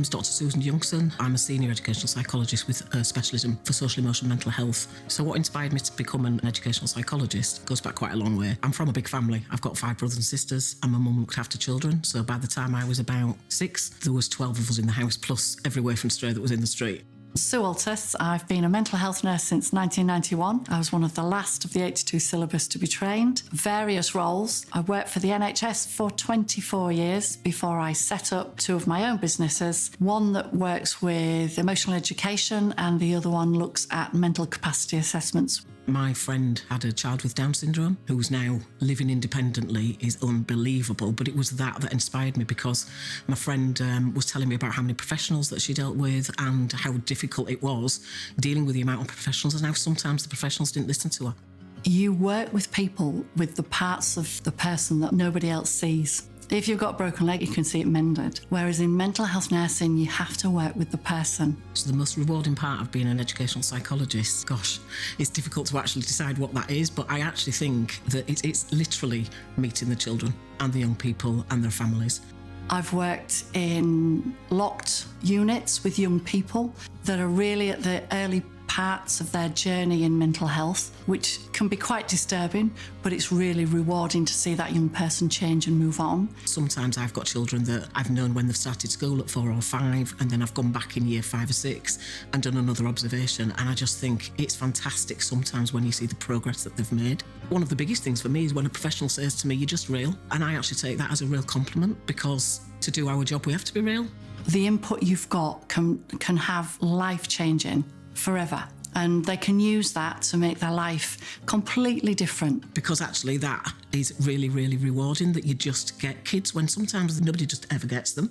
name's Dr. Susan Youngson. I'm a senior educational psychologist with a specialism for social, emotional, mental health. So what inspired me to become an educational psychologist goes back quite a long way. I'm from a big family. I've got 5 brothers and sisters, and my mum looked after children. So by the time I was about 6, there was 12 of us in the house, plus every waif and stray that was in the street. Sue Altus. I've been a mental health nurse since 1991. I was one of the last of the 82 syllabus to be trained. Various roles. I worked for the NHS for 24 years before I set up 2 of my own businesses. One that works with emotional education and the other one looks at mental capacity assessments. My friend had a child with Down syndrome who's now living independently is unbelievable, but it was that inspired me, because my friend was telling me about how many professionals that she dealt with and how difficult it was dealing with the amount of professionals, and how sometimes the professionals didn't listen to her. You work with people with the parts of the person that nobody else sees. If you've got a broken leg, you can see it mended. Whereas in mental health nursing, you have to work with the person. So the most rewarding part of being an educational psychologist, gosh, it's difficult to actually decide what that is, but I actually think that it's literally meeting the children and the young people and their families. I've worked in locked units with young people that are really at the early parts of their journey in mental health, which can be quite disturbing, but it's really rewarding to see that young person change and move on. Sometimes I've got children that I've known when they've started school at 4 or 5, and then I've gone back in year 5 or 6 and done another observation, and I just think it's fantastic sometimes when you see the progress that they've made. One of the biggest things for me is when a professional says to me, "You're just real," and I actually take that as a real compliment, because to do our job we have to be real. The input you've got can have life-changing forever, and they can use that to make their life completely different. Because actually that is really, really rewarding, that you just get kids when sometimes nobody just ever gets them.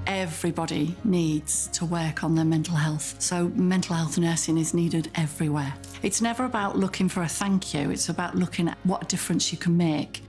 Everybody needs to work on their mental health, so mental health nursing is needed everywhere. It's never about looking for a thank you, it's about looking at what difference you can make